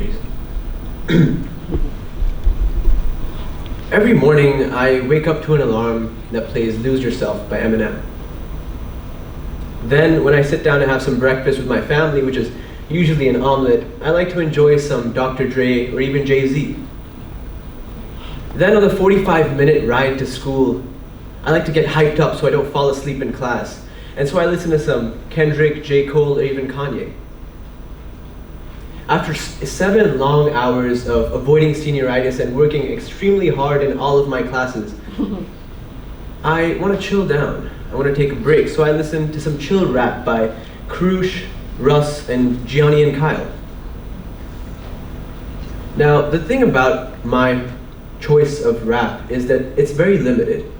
apologies. Every morning, I wake up to an alarm that plays Lose Yourself by Eminem. Then, when I sit down to have some breakfast with my family, which is usually an omelet, I like to enjoy some Dr. Dre or even Jay-Z. Then on the 45-minute ride to school, I like to get hyped up so I don't fall asleep in class. And so I listen to some Kendrick, J. Cole, or even Kanye. After 7 long hours of avoiding senioritis and working extremely hard in all of my classes, I want to chill down. I want to take a break. So I listen to some chill rap by Krush, Russ, and Gianni and Kyle. Now, the thing about my choice of rap is that it's very limited.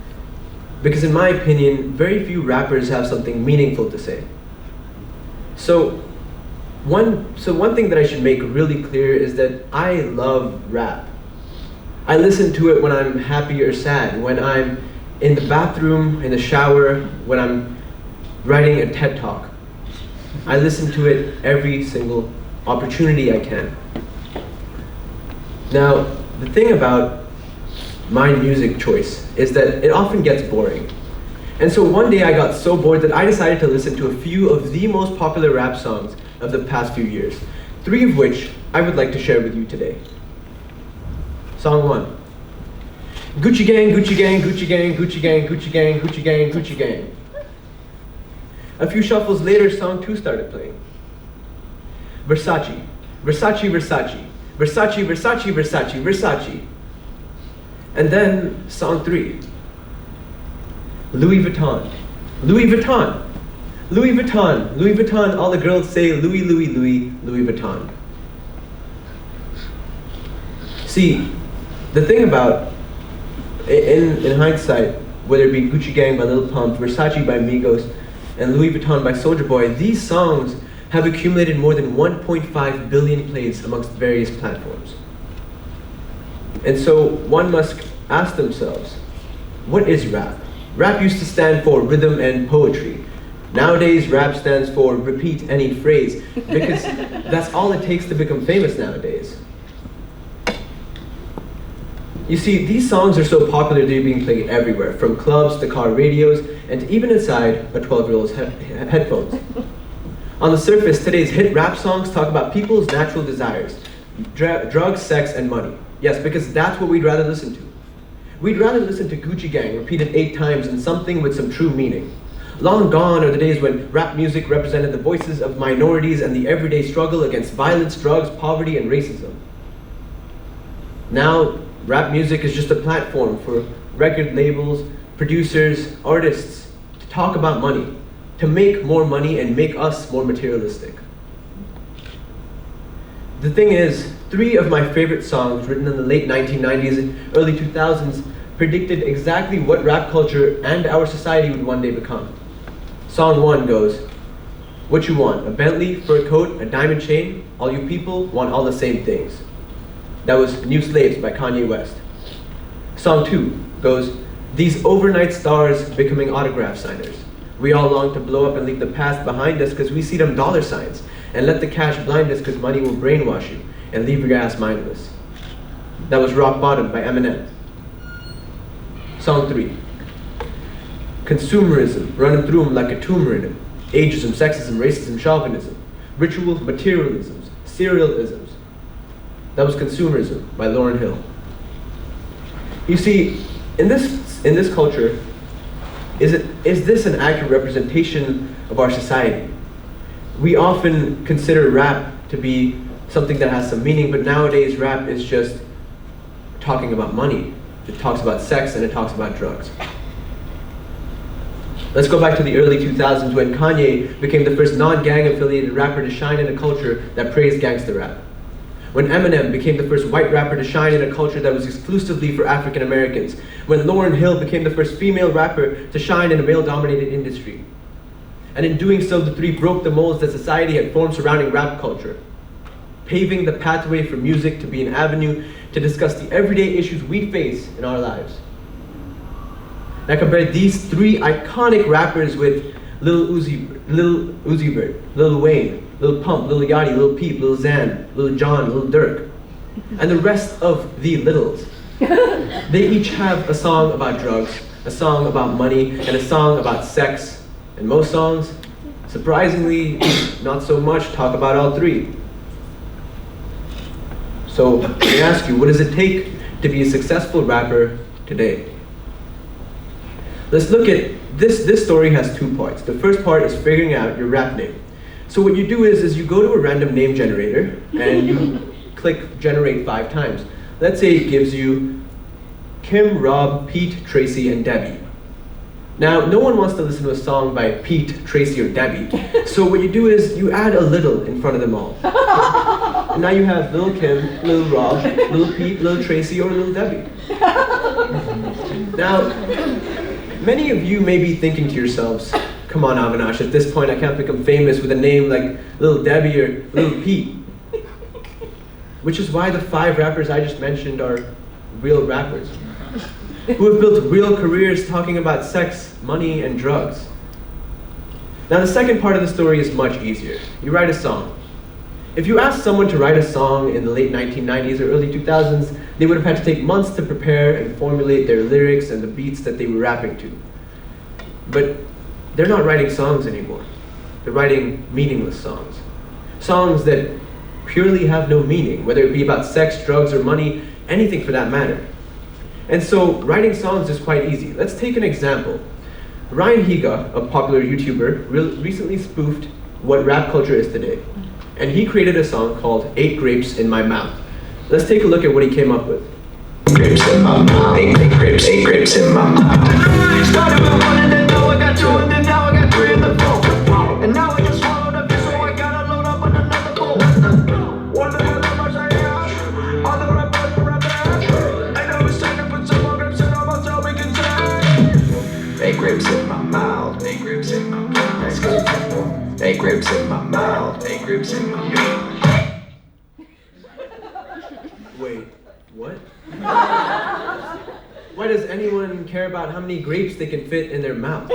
Because in my opinion, very few rappers have something meaningful to say. So one thing that I should make really clear is that I love rap. I listen to it when I'm happy or sad, when I'm in the bathroom, in the shower, when I'm writing a TED Talk. I listen to it every single opportunity I can. Now, the thing about my music choice is that it often gets boring. And so one day I got so bored that I decided to listen to a few of the most popular rap songs of the past few years, 3 of which I would like to share with you today. Song 1. Gucci gang, Gucci gang, Gucci gang, Gucci gang, Gucci gang, Gucci gang, Gucci gang. A few shuffles later, song 2 started playing. Versace, Versace, Versace, Versace, Versace, Versace, Versace. And then song 3. Louis Vuitton, Louis Vuitton, Louis Vuitton, Louis Vuitton. All the girls say Louis, Louis, Louis, Louis Vuitton. See, the thing about, in hindsight, whether it be Gucci Gang by Lil Pump, Versace by Migos, and Louis Vuitton by Soulja Boy, these songs have accumulated more than 1.5 billion plays amongst various platforms. And so one must ask themselves, what is rap? Rap used to stand for rhythm and poetry. Nowadays, rap stands for repeat any phrase, because that's all it takes to become famous nowadays. You see, these songs are so popular they're being played everywhere, from clubs to car radios, and even inside a 12-year-old's headphones. On the surface, today's hit rap songs talk about people's natural desires, drugs, sex, and money. Yes, because that's what we'd rather listen to. We'd rather listen to Gucci Gang repeated 8 times than something with some true meaning. Long gone are the days when rap music represented the voices of minorities and the everyday struggle against violence, drugs, poverty, and racism. Now, rap music is just a platform for record labels, producers, artists to talk about money, to make more money and make us more materialistic. The thing is, 3 of my favorite songs written in the late 1990s and early 2000s predicted exactly what rap culture and our society would one day become. Song 1 goes, what you want, a Bentley, fur coat, a diamond chain? All you people want all the same things. That was New Slaves by Kanye West. Song 2 goes, these overnight stars becoming autograph signers. We all long to blow up and leave the past behind us because we see them dollar signs, and let the cash blind us because money will brainwash you and leave your ass mindless. That was Rock Bottom by Eminem. Song 3. Consumerism, running through them like a tumor in him. Ageism, sexism, racism, chauvinism. Ritual materialisms, serialisms. That was Consumerism by Lauryn Hill. You see, in this culture, is this an accurate representation of our society? We often consider rap to be something that has some meaning, but nowadays rap is just talking about money. It talks about sex and it talks about drugs. Let's go back to the early 2000s when Kanye became the first non-gang affiliated rapper to shine in a culture that praised gangster rap. When Eminem became the first white rapper to shine in a culture that was exclusively for African Americans. When Lauryn Hill became the first female rapper to shine in a male-dominated industry. And in doing so, the 3 broke the molds that society had formed surrounding rap culture, paving the pathway for music to be an avenue to discuss the everyday issues we face in our lives. Now compare these 3 iconic rappers with Lil Uzi Vert, Lil Wayne, Lil Pump, Lil Yachty, Lil Peep, Lil Xan, Lil Jon, Lil Durk, and the rest of the littles. They each have a song about drugs, a song about money, and a song about sex. And most songs, surprisingly, not so much, talk about all three. So let me ask you, what does it take to be a successful rapper today? Let's look at this story has two parts. The first part is figuring out your rap name. So what you do is you go to a random name generator and you click generate 5 times. Let's say it gives you Kim, Rob, Pete, Tracy, and Debbie. Now, no one wants to listen to a song by Pete, Tracy, or Debbie. So what you do is you add a little in front of them all. And now you have Lil Kim, Lil Rob, Lil Pete, Lil Tracy, or Lil Debbie. Now, many of you may be thinking to yourselves, come on, Avinash, at this point I can't become famous with a name like Lil Debbie or Lil Pete. Which is why the 5 rappers I just mentioned are real rappers, who have built real careers talking about sex, money, and drugs. Now the second part of the story is much easier. You write a song. If you asked someone to write a song in the late 1990s or early 2000s, they would have had to take months to prepare and formulate their lyrics and the beats that they were rapping to. But they're not writing songs anymore. They're writing meaningless songs. Songs that purely have no meaning, whether it be about sex, drugs, or money, anything for that matter. And so writing songs is quite easy. Let's take an example. Ryan Higa, a popular YouTuber, recently spoofed what rap culture is today. And he created a song called 8 Grapes in My Mouth. Let's take a look at what he came up with. Grapes in my mouth, 8 grapes in my mouth. Started with 1 and then now I got 2 and then now I got 3 in the bowl. And now I just swallowed a bit, so I gotta load up on another bowl. Wonder how much I have. All the rappers are rapping. I know it's time to put some more grapes in our mouth so we can say 8 grapes in my mouth, 8 grapes in my mouth. 8 grapes in my mouth, 8 grapes in my mouth. Wait, what? Why does anyone care about how many grapes they can fit in their mouth?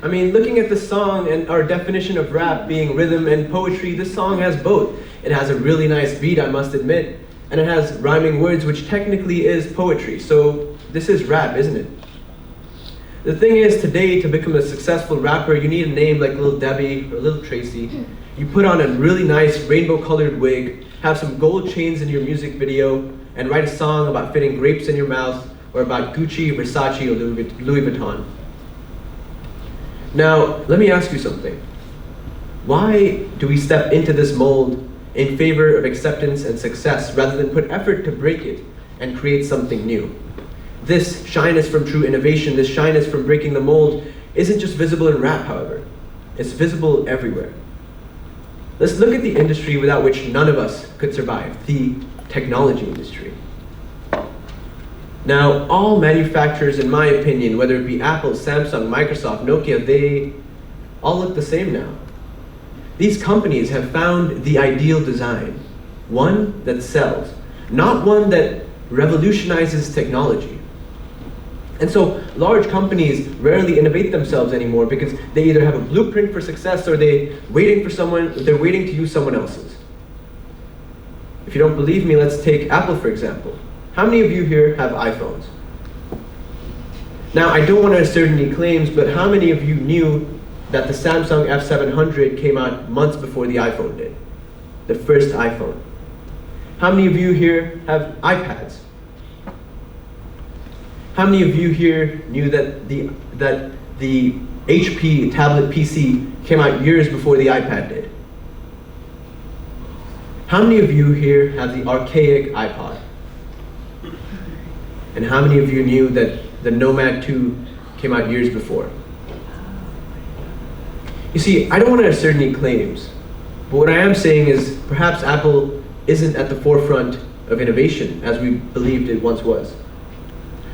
I mean, looking at the song and our definition of rap being rhythm and poetry, this song has both. It has a really nice beat, I must admit, and it has rhyming words, which technically is poetry. So this is rap, isn't it? The thing is, today, to become a successful rapper, you need a name like Lil Debbie or Lil Tracy. You put on a really nice rainbow-colored wig, have some gold chains in your music video, and write a song about fitting grapes in your mouth, or about Gucci, Versace, or Louis Vuitton. Now, let me ask you something. Why do we step into this mold in favor of acceptance and success rather than put effort to break it and create something new? This shyness from true innovation, this shyness from breaking the mold, isn't just visible in rap, however. It's visible everywhere. Let's look at the industry without which none of us could survive, the technology industry. Now, all manufacturers, in my opinion, whether it be Apple, Samsung, Microsoft, Nokia, they all look the same now. These companies have found the ideal design, one that sells, not one that revolutionizes technology. And so large companies rarely innovate themselves anymore because they either have a blueprint for success or they're waiting to use someone else's. If you don't believe me, let's take Apple for example. How many of you here have iPhones? Now, I don't want to assert any claims, but how many of you knew that the Samsung F700 came out months before the iPhone did? The first iPhone. How many of you here have iPads? How many of you here knew that the HP tablet PC came out years before the iPad did? How many of you here have the archaic iPod? And how many of you knew that the Nomad 2 came out years before? You see, I don't want to assert any claims, but what I am saying is perhaps Apple isn't at the forefront of innovation as we believed it once was.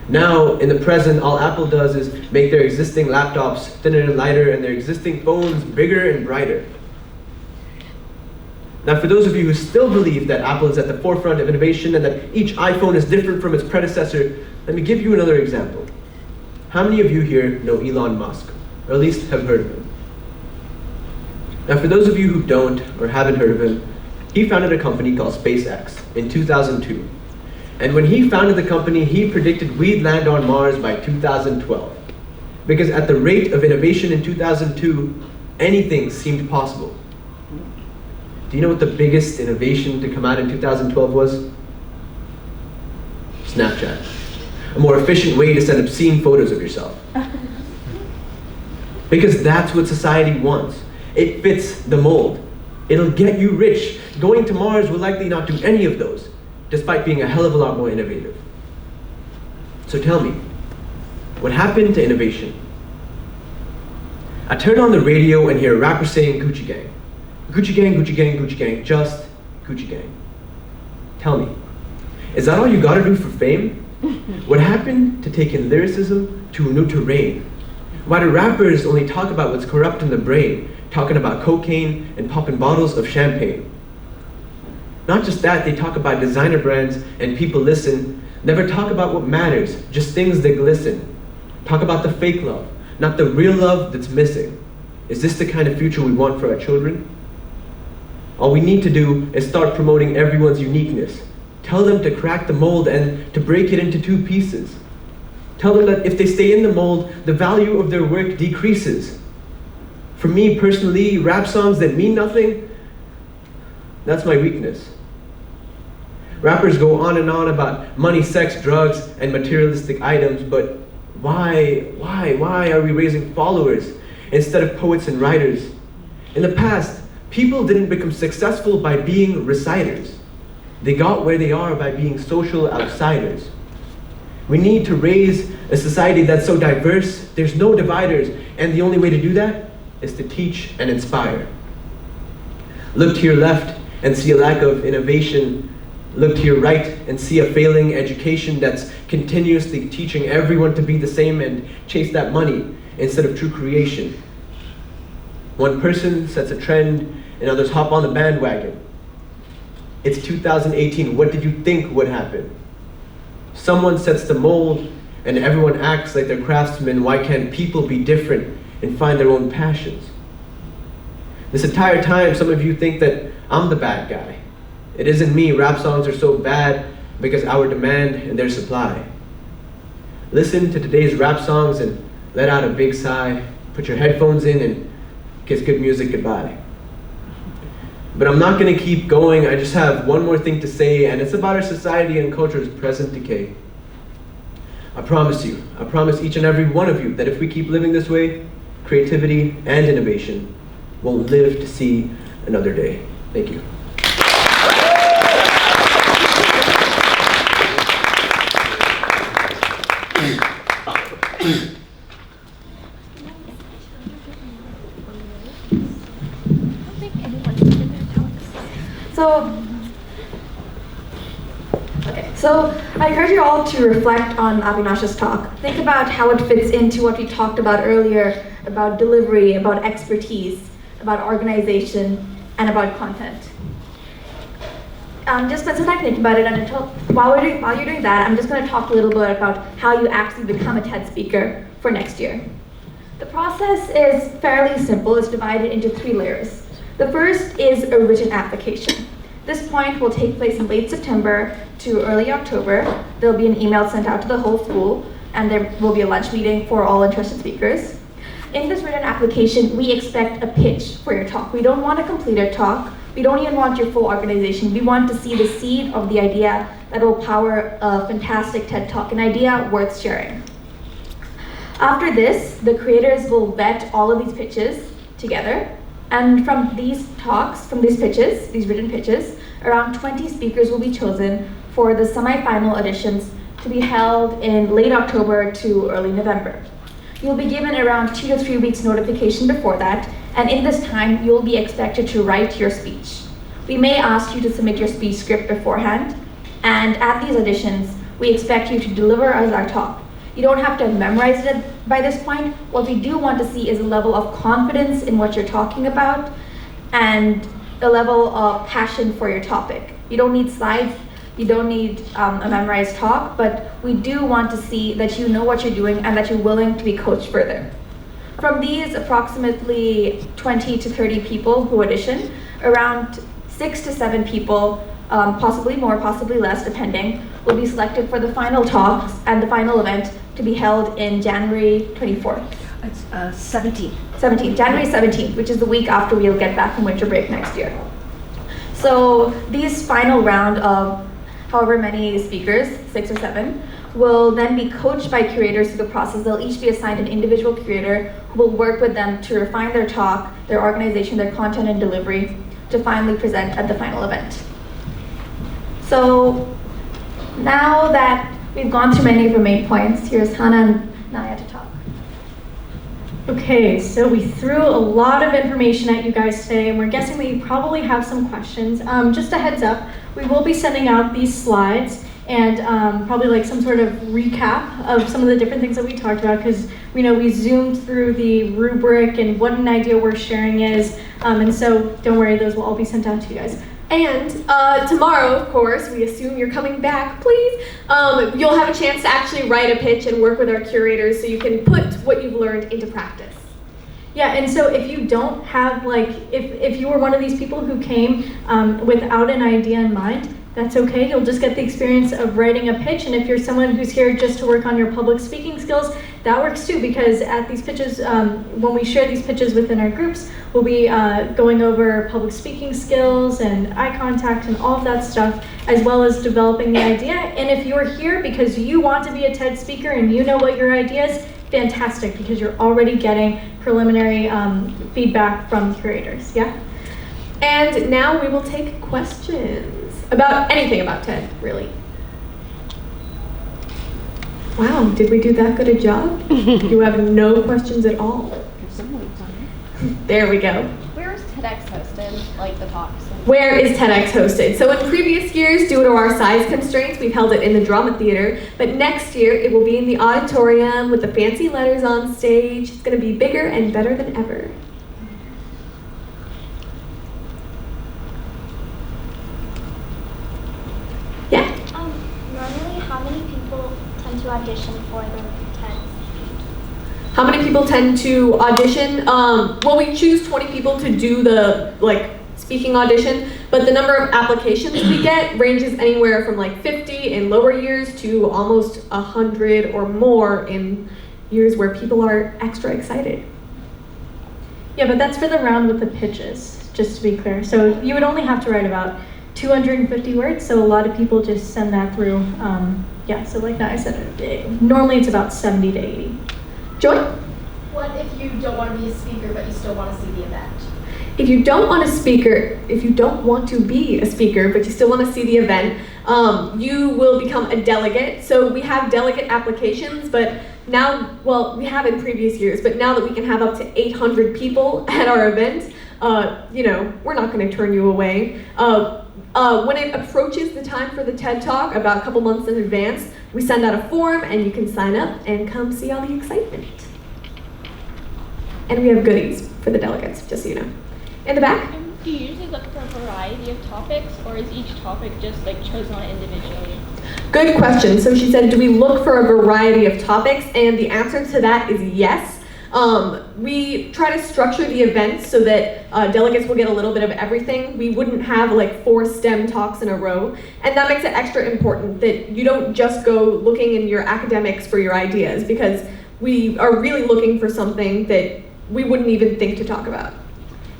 Now, in the present, all Apple does is make their existing laptops thinner and lighter and their existing phones bigger and brighter. Now, for those of you who still believe that Apple is at the forefront of innovation and that each iPhone is different from its predecessor, let me give you another example. How many of you here know Elon Musk, or at least have heard of him? Now, for those of you who don't or haven't heard of him, he founded a company called SpaceX in 2002. And when he founded the company, he predicted we'd land on Mars by 2012. Because at the rate of innovation in 2002, anything seemed possible. Do you know what the biggest innovation to come out in 2012 was? Snapchat. A more efficient way to send obscene photos of yourself. Because that's what society wants. It fits the mold. It'll get you rich. Going to Mars will likely not do any of those, despite being a hell of a lot more innovative. So tell me, what happened to innovation? I turn on the radio and hear a rapper saying Gucci Gang. Gucci Gang, Gucci Gang, Gucci Gang, just Gucci Gang. Tell me, is that all you gotta do for fame? What happened to taking lyricism to a new terrain? Why do rappers only talk about what's corrupt in the brain, talking about cocaine and popping bottles of champagne? Not just that, they talk about designer brands and people listen, never talk about what matters, just things that glisten. Talk about the fake love, not the real love that's missing. Is this the kind of future we want for our children? All we need to do is start promoting everyone's uniqueness. Tell them to crack the mold and to break it into two pieces. Tell them that if they stay in the mold, the value of their work decreases. For me personally, rap songs that mean nothing, that's my weakness. Rappers go on and on about money, sex, drugs, and materialistic items, but why are we raising followers instead of poets and writers? In the past, people didn't become successful by being reciters. They got where they are by being social outsiders. We need to raise a society that's so diverse, there's no dividers, and the only way to do that is to teach and inspire. Look to your left and see a lack of innovation. Look to your right and see a failing education that's continuously teaching everyone to be the same and chase that money instead of true creation. One person sets a trend and others hop on the bandwagon. It's 2018, what did you think would happen? Someone sets the mold and everyone acts like they're craftsmen. Why can't people be different and find their own passions? This entire time, some of you think that I'm the bad guy. It isn't me. Rap songs are so bad because our demand and their supply. Listen to today's rap songs and let out a big sigh. Put your headphones in and kiss good music goodbye. But I'm not gonna keep going. I just have one more thing to say, and it's about our society and culture's present decay. I promise you, I promise each and every one of you that if we keep living this way, creativity and innovation will live to see another day. Thank you. So I encourage you all to reflect on Avinash's talk. Think about how it fits into what we talked about earlier, about delivery, about expertise, about organization, and about content. Just spend some time thinking about it, and while you're doing that, I'm just going to talk a little bit about how you actually become a TED speaker for next year. The process is fairly simple. It's divided into 3 layers. The first is a written application. This point will take place in late September to early October. There'll be an email sent out to the whole school, and there will be a lunch meeting for all interested speakers. In this written application, we expect a pitch for your talk. We don't want a completed talk. We don't even want your full organization. We want to see the seed of the idea that will power a fantastic TED Talk, an idea worth sharing. After this, the creators will vet all of these pitches together. And from these talks, from these pitches, these written pitches, around 20 speakers will be chosen for the semi-final auditions to be held in late October to early November. You'll be given around 2 to 3 weeks notification before that, and in this time, you'll be expected to write your speech. We may ask you to submit your speech script beforehand, and at these auditions, we expect you to deliver as our talk. You don't have to memorize it by this point. What we do want to see is a level of confidence in what you're talking about and a level of passion for your topic. You don't need slides, you don't need a memorized talk, but we do want to see that you know what you're doing and that you're willing to be coached further. From these approximately 20 to 30 people who audition, around 6 to 7 people, possibly more, possibly less, depending, will be selected for the final talks and the final event to be held in January 24th. It's 17th. 17th, January 17th, which is the week after we'll get back from winter break next year. So these final round of however many speakers, 6 or 7, will then be coached by curators through the process. They'll each be assigned an individual curator who will work with them to refine their talk, their organization, their content and delivery to finally present at the final event. So now that we've gone through many of your main points, here's Hannah and Naya to talk. Okay, so we threw a lot of information at you guys today, and we're guessing that you probably have some questions. Just a heads up, we will be sending out these slides and probably like some sort of recap of some of the different things that we talked about, because we know we zoomed through the rubric and what an idea we're sharing is, and so don't worry, those will all be sent out to you guys. And tomorrow, of course, we assume you're coming back, please. You'll have a chance to actually write a pitch and work with our curators so you can put what you've learned into practice. Yeah, and so if you don't have, like, if you were one of these people who came without an idea in mind, that's okay. You'll just get the experience of writing a pitch. And if you're someone who's here just to work on your public speaking skills, that works too, because at these pitches, when we share these pitches within our groups, we'll be going over public speaking skills and eye contact and all of that stuff, as well as developing the idea. And if you're here because you want to be a TED speaker and you know what your idea is, fantastic, because you're already getting preliminary feedback from curators, yeah? And now we will take questions about anything about TED, really. Wow, did we do that good a job? You have no questions at all. There we go. Where is TEDx hosted, like the talks? Where is TEDx hosted? So in previous years, due to our size constraints, we've held it in the drama theater, but next year it will be in the auditorium with the fancy letters on stage. It's going to be bigger and better than ever. Yeah? Normally, how many people tend to audition for the TED speech? How many people tend to audition? Well, we choose 20 people to do the speaking audition, but the number of applications we get ranges anywhere from 50 in lower years to almost 100 or more in years where people are extra excited. Yeah, but that's for the round with the pitches, just to be clear. So you would only have to write about 250 words, so a lot of people just send that through. Yeah, so like I said, normally it's about 70 to 80. Joy? What if you don't want to be a speaker, but you still want to see the event? If you don't want to be a speaker, but you still want to see the event, you will become a delegate. So we have delegate applications, but now, well, we have in previous years, but now that we can have up to 800 people at our event, we're not going to turn you away. When it approaches the time for the TED Talk, about a couple months in advance, we send out a form and you can sign up and come see all the excitement. And we have goodies for the delegates, just so you know. In the back? Do you usually look for a variety of topics, or is each topic just chosen individually? Good question. So she said, do we look for a variety of topics? And the answer to that is yes. We try to structure the event so that delegates will get a little bit of everything. We wouldn't have 4 STEM talks in a row. And that makes it extra important that you don't just go looking in your academics for your ideas, because we are really looking for something that we wouldn't even think to talk about.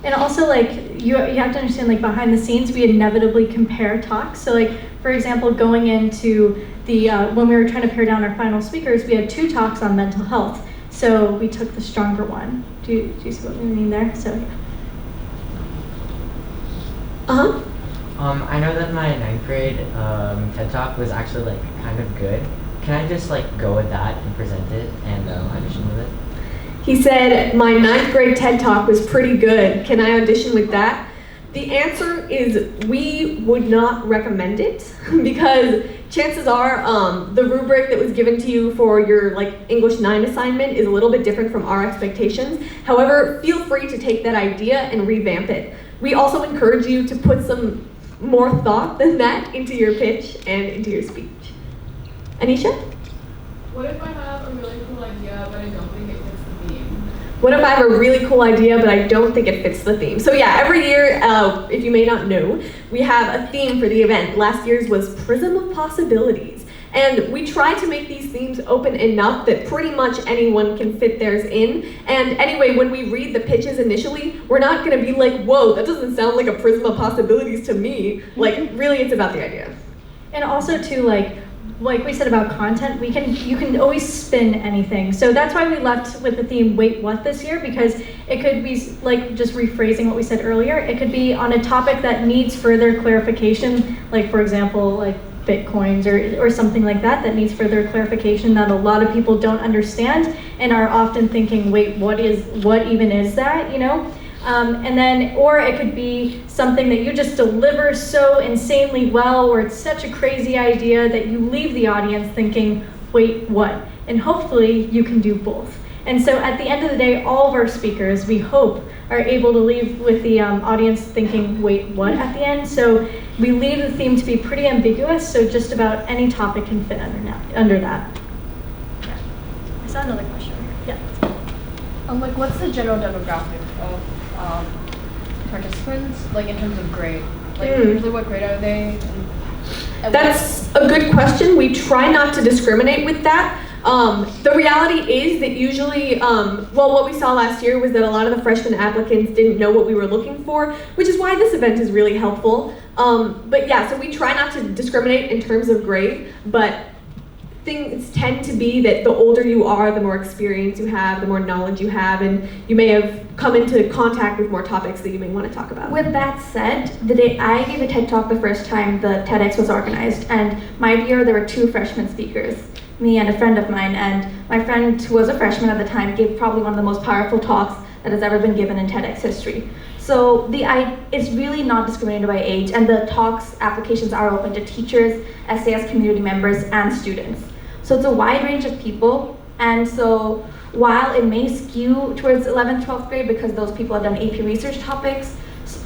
And also, you have to understand, behind the scenes, we inevitably compare talks. So, for example, going into the, when we were trying to pare down our final speakers, we had 2 talks on mental health. So we took the stronger one. Do you see what we mean there? So, Uh-huh. I know that my 9th grade TED Talk was actually kind of good. Can I just go with that and present it and audition with it? He said, my 9th grade TED Talk was pretty good. Can I audition with that? The answer is we would not recommend it, because chances are the rubric that was given to you for your English 9 assignment is a little bit different from our expectations. However, feel free to take that idea and revamp it. We also encourage you to put some more thought than that into your pitch and into your speech. Anisha? What if I have a really cool idea, but I don't think it fits the theme? What if I have a really cool idea, but I don't think it fits the theme? So yeah, every year, if you may not know, we have a theme for the event. Last year's was Prism of Possibilities. And we try to make these themes open enough that pretty much anyone can fit theirs in. And anyway, when we read the pitches initially, we're not gonna be like, whoa, that doesn't sound like a prism of possibilities to me. Like, really, it's about the idea. And also too, like we said about content, you can always spin anything. So that's why we left with the theme Wait What this year, because it could be like just rephrasing what we said earlier. It could be on a topic that needs further clarification, like for example, like Bitcoins or something like that needs further clarification that a lot of people don't understand and are often thinking, wait, what even is that, you know? And then, or it could be something that you just deliver so insanely well, or it's such a crazy idea that you leave the audience thinking, wait, what? And hopefully you can do both. And so at the end of the day, all of our speakers, we hope, are able to leave with the audience thinking, wait, what at the end? So we leave the theme to be pretty ambiguous, so just about any topic can fit under that. Yeah. I saw another question here. Yeah. Like, what's the general demographic of participants, like in terms of grade? Like, usually what grade are they? That's a good question. We try not to discriminate with that. The reality is that usually, what we saw last year was that a lot of the freshman applicants didn't know what we were looking for, which is why this event is really helpful. But yeah, so we try not to discriminate in terms of grade, but things tend to be that the older you are, the more experience you have, the more knowledge you have, and you may have come into contact with more topics that you may want to talk about. With that said, the day I gave a TED Talk the first time the TEDx was organized, and my year there were 2 freshman speakers, me and a friend of mine, and my friend who was a freshman at the time gave probably one of the most powerful talks that has ever been given in TEDx history. So it's really not discriminated by age, and the talks applications are open to teachers, SAS community members, and students. So it's a wide range of people, and so while it may skew towards 11th, 12th grade because those people have done AP research topics,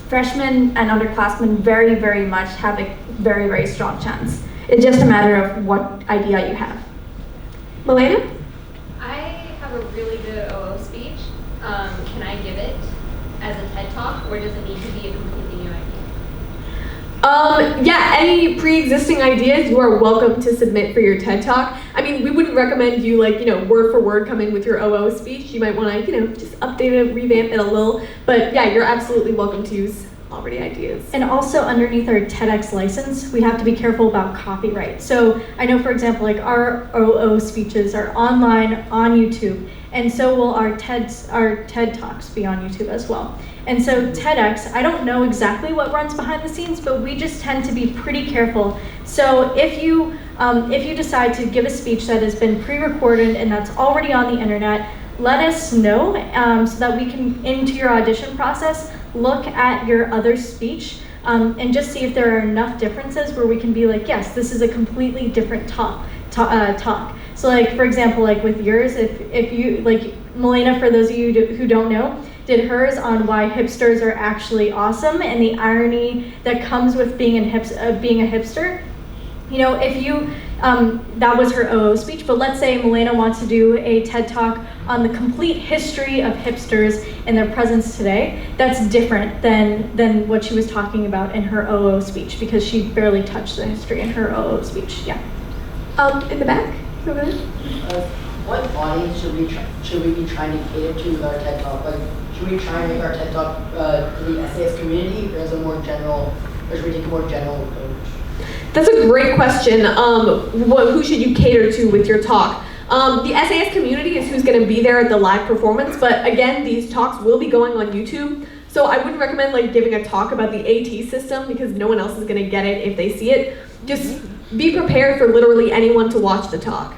freshmen and underclassmen very, very much have a very, very strong chance. It's just a matter of what idea you have. Milena? I have a really good OO speech. Can I give it as a TED Talk, or does it need to be a completely new idea? Yeah, any pre-existing ideas, you are welcome to submit for your TED Talk. I mean, we wouldn't recommend you word for word come in with your OO speech. You might want to, just update it, revamp it a little. But yeah, you're absolutely welcome to use already ideas. And also underneath our TEDx license, we have to be careful about copyright. So I know, for example, like our OO speeches are online on YouTube, and so will our TED Talks be on YouTube as well. And so TEDx, I don't know exactly what runs behind the scenes, but we just tend to be pretty careful. So if you decide to give a speech that has been pre-recorded and that's already on the internet, let us know so that we can, into your audition process, look at your other speech and just see if there are enough differences where we can be like, yes, this is a completely different talk. So like, for example, like with yours, if you, like Milena, for those of you who don't know, did hers on why hipsters are actually awesome and the irony that comes with being a hipster. If you, that was her OO speech, but let's say Milena wants to do a TED Talk on the complete history of hipsters and their presence today. That's different than what she was talking about in her OO speech, because she barely touched the history in her OO speech. Yeah. In the back, over there. What audience should we be trying to cater to with our TED Talk? Like, should we try and make our TED Talk to the SAS community, or should we take a more general approach? That's a great question. Who should you cater to with your talk? The SAS community is who's going to be there at the live performance, but again, these talks will be going on YouTube. So I wouldn't recommend giving a talk about the AT system, because no one else is going to get it if they see it. Just be prepared for literally anyone to watch the talk.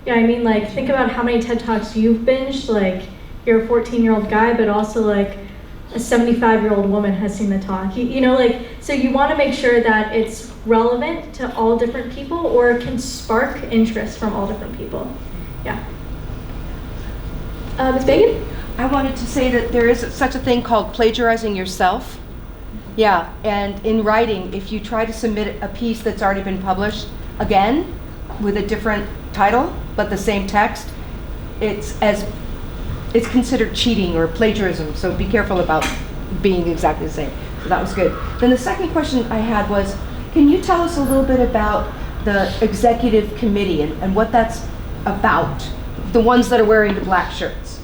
Yeah, I mean, think about how many TED Talks you've binged. You're a 14-year-old guy, but also a 75-year-old woman has seen the talk. So you want to make sure that it's relevant to all different people, or can spark interest from all different people. Yeah. Ms. Bagan? I wanted to say that there is such a thing called plagiarizing yourself. Yeah, and in writing, if you try to submit a piece that's already been published again with a different title but the same text, it's as it's considered cheating or plagiarism, so be careful about being exactly the same. So that was good. Then the second question I had was, can you tell us a little bit about the executive committee and what that's about? The ones that are wearing the black shirts.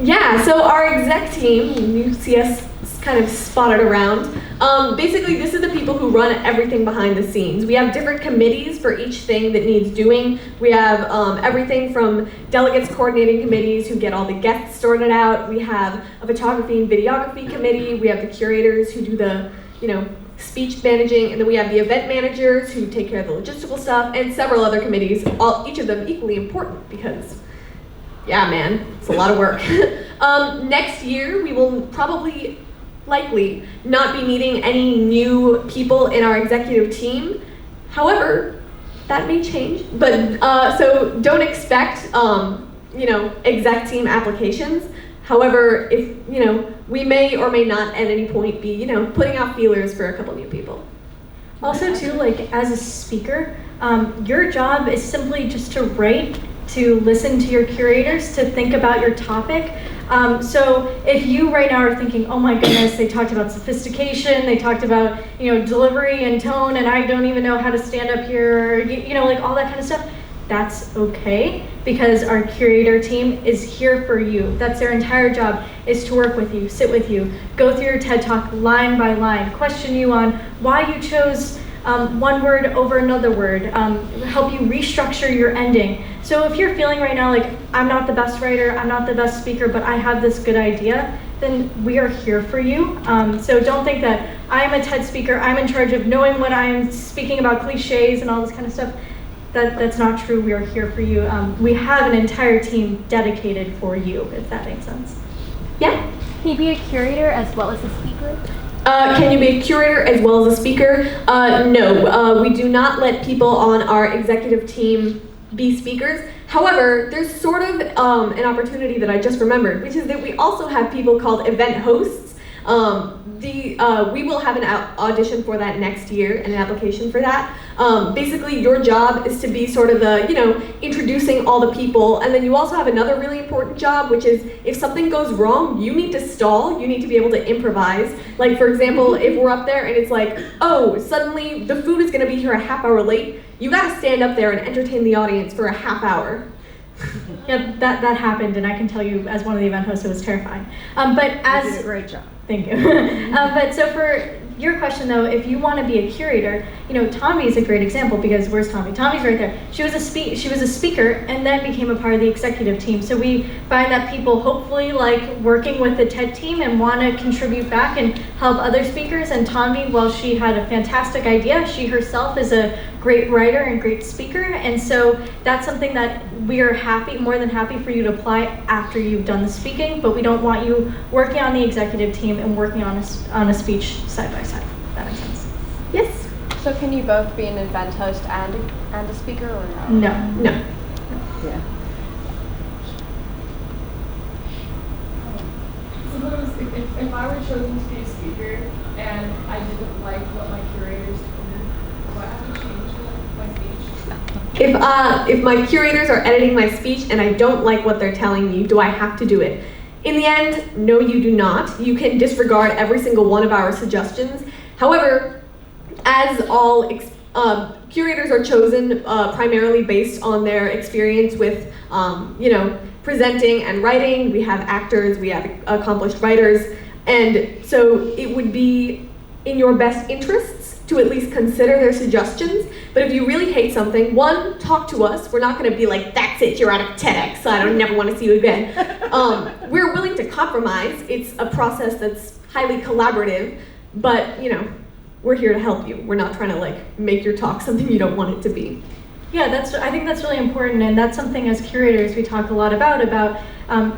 Yeah, so our exec team, you see us kind of spotted around. Basically, this is the people who run everything behind the scenes. We have different committees for each thing that needs doing. We have everything from delegates coordinating committees who get all the guests sorted out. We have a photography and videography committee. We have the curators who do the, speech managing, and then we have the event managers who take care of the logistical stuff, and several other committees, each of them equally important because, yeah, man, it's a lot of work. Next year, we will likely not be needing any new people in our executive team. However, that may change, but so don't expect, exec team applications. However, if, we may or may not at any point be, putting out feelers for a couple new people. Also too, like as a speaker, your job is simply just to write, to listen to your curators, to think about your topic. So if you right now are thinking, oh my goodness, they talked about sophistication, they talked about, delivery and tone, and I don't even know how to stand up here, like all that kind of stuff, that's okay, because our curator team is here for you. That's their entire job, is to work with you, sit with you, go through your TED Talk line by line, question you on why you chose one word over another word, help you restructure your ending. So if you're feeling right now like, I'm not the best writer, I'm not the best speaker, but I have this good idea, then we are here for you. So don't think that I'm a TED speaker, I'm in charge of knowing what I'm speaking about, cliches and all this kind of stuff. That's not true. We are here for you. We have an entire team dedicated for you, if that makes sense. Yeah? Can you be a curator as well as a speaker? Can you be a curator as well as a speaker? No, we do not let people on our executive team be speakers. However, there's sort of an opportunity that I just remembered, which is that we also have people called event hosts. We will have an audition for that next year and an application for that. Basically, your job is to be sort of the, introducing all the people, and then you also have another really important job, which is if something goes wrong, you need to stall, you need to be able to improvise. Like, for example, if we're up there and it's like, oh, suddenly the food is gonna be here a half hour late, you gotta stand up there and entertain the audience for a half hour. Yeah, that happened, and I can tell you, as one of the event hosts, it was terrifying. But as You did a great job. Thank you. But so for your question though, if you want to be a curator, Tommy is a great example because where's Tommy? Tommy's right there. She was a speaker and then became a part of the executive team. So we find that people hopefully like working with the TED team and want to contribute back and help other speakers. And Tommy, while she had a fantastic idea, she herself is a great writer and great speaker. And so that's something that we are more than happy for you to apply after you've done the speaking, but we don't want you working on the executive team and working on a speech side by side. If that makes sense. Yes? So can you both be an event host and a speaker, or no? No. Yeah. Suppose if I were chosen to be a speaker and I didn't like what my curators told me, do I have to change my speech? If my curators are editing my speech and I don't like what they're telling me, do I have to do it? In the end, no, you do not. You can disregard every single one of our suggestions. However, as all curators are chosen primarily based on their experience with, presenting and writing. We have actors, we have accomplished writers, and so it would be in your best interests to at least consider their suggestions. But if you really hate something, one, talk to us. We're not going to be like, that's it, you're out of TEDx, I don't never want to see you again. We're willing to compromise. It's a process that's highly collaborative, but we're here to help you. We're not trying to make your talk something you don't want it to be. Yeah, I think that's really important, and that's something as curators we talk a lot about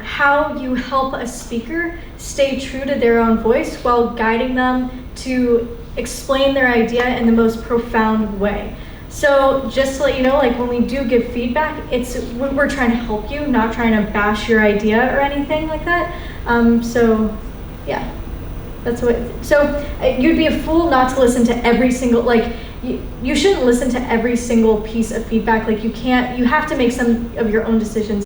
how you help a speaker stay true to their own voice while guiding them to explain their idea in the most profound way. So just to let you know, when we do give feedback, we're trying to help you, not trying to bash your idea or anything like that. So yeah, that's what. So you'd be a fool not to listen to every single you shouldn't listen to every single piece of feedback. You have to make some of your own decisions.